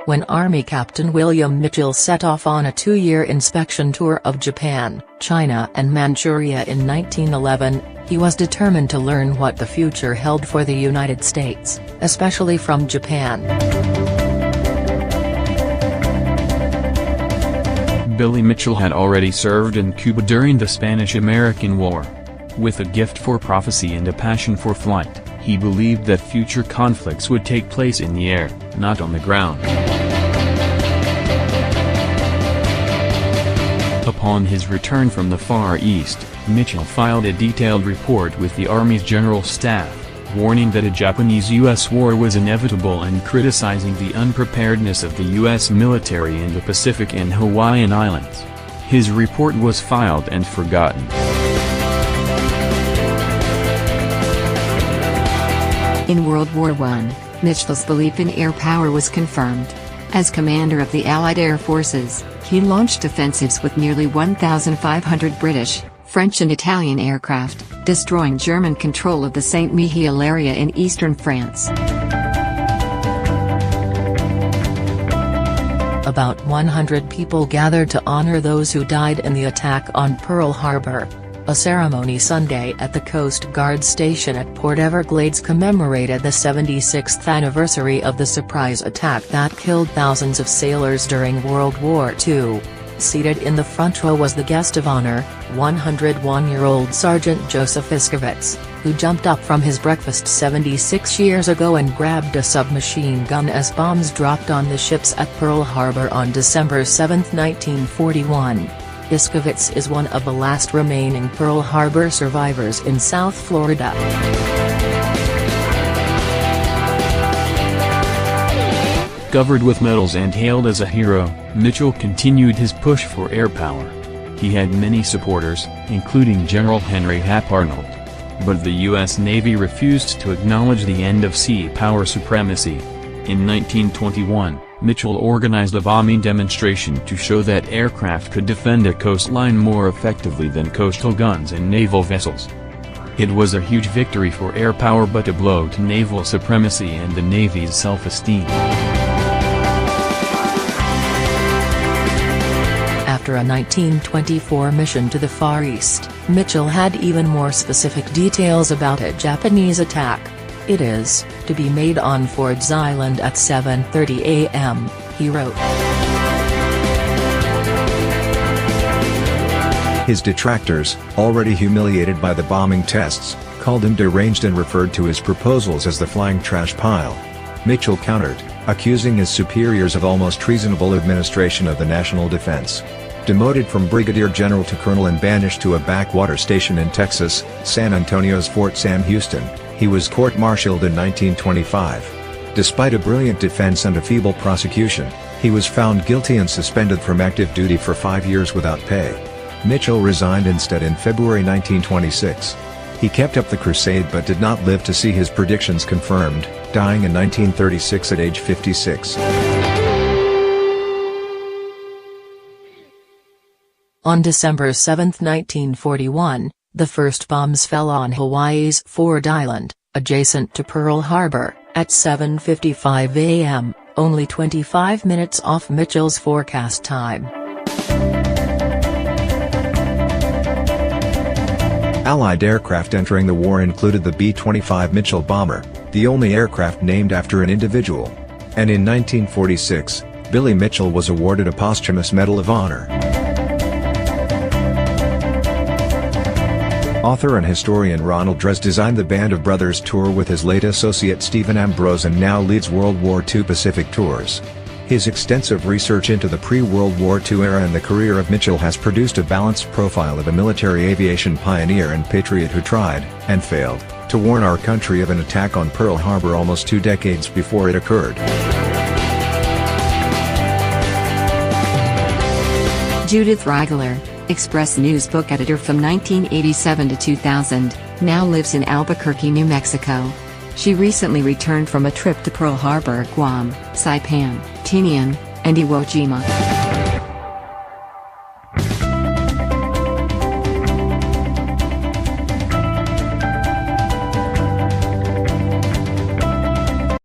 When Army Captain William Mitchell set off on a 2-year inspection tour of Japan, China and Manchuria in 1911, he was determined to learn what the future held for the United States, especially from Japan. Billy Mitchell had already served in Cuba during the Spanish-American War. With a gift for prophecy and a passion for flight, he believed that future conflicts would take place in the air, not on the ground. Upon his return from the Far East, Mitchell filed a detailed report with the Army's General Staff, warning that a Japanese-U.S. war was inevitable and criticizing the unpreparedness of the U.S. military in the Pacific and Hawaiian Islands. His report was filed and forgotten. In World War I, Mitchell's belief in air power was confirmed. As commander of the Allied Air Forces, he launched offensives with nearly 1,500 British, French and Italian aircraft, destroying German control of the Saint-Mihiel area in eastern France. About 100 people gathered to honor those who died in the attack on Pearl Harbor. A ceremony Sunday at the Coast Guard station at Port Everglades commemorated the 76th anniversary of the surprise attack that killed thousands of sailors during World War II. Seated in the front row was the guest of honor, 101-year-old Sergeant Joseph Iskovitz, who jumped up from his breakfast 76 years ago and grabbed a submachine gun as bombs dropped on the ships at Pearl Harbor on December 7, 1941. Iskovitz is one of the last remaining Pearl Harbor survivors in South Florida. Covered with medals and hailed as a hero, Mitchell continued his push for air power. He had many supporters, including General Henry Hap Arnold. But the U.S. Navy refused to acknowledge the end of sea power supremacy. In 1921, Mitchell organized a bombing demonstration to show that aircraft could defend a coastline more effectively than coastal guns and naval vessels. It was a huge victory for air power but a blow to naval supremacy and the Navy's self-esteem. After a 1924 mission to the Far East, Mitchell had even more specific details about a Japanese attack. "It is to be made on Ford's Island at 7:30 a.m., he wrote. His detractors, already humiliated by the bombing tests, called him deranged and referred to his proposals as the flying trash pile. Mitchell countered, accusing his superiors of almost treasonable administration of the national defense. Demoted from brigadier general to colonel and banished to a backwater station in Texas, San Antonio's Fort Sam Houston, he was court-martialed in 1925. Despite a brilliant defense and a feeble prosecution, he was found guilty and suspended from active duty for 5 years without pay. Mitchell resigned instead in February 1926. He kept up the crusade but did not live to see his predictions confirmed, dying in 1936 at age 56. On December 7, 1941, the first bombs fell on Hawaii's Ford Island, adjacent to Pearl Harbor, at 7:55 a.m., only 25 minutes off Mitchell's forecast time. Allied aircraft entering the war included the B-25 Mitchell bomber, the only aircraft named after an individual. And in 1946, Billy Mitchell was awarded a posthumous Medal of Honor. Author and historian Ronald Dress designed the Band of Brothers tour with his late associate Stephen Ambrose and now leads World War II Pacific tours. His extensive research into the pre-World War II era and the career of Mitchell has produced a balanced profile of a military aviation pioneer and patriot who tried, and failed, to warn our country of an attack on Pearl Harbor almost 2 decades before it occurred. Judith Reigler, Express News book editor from 1987 to 2000, now lives in Albuquerque, New Mexico. She recently returned from a trip to Pearl Harbor, Guam, Saipan, Tinian, and Iwo Jima.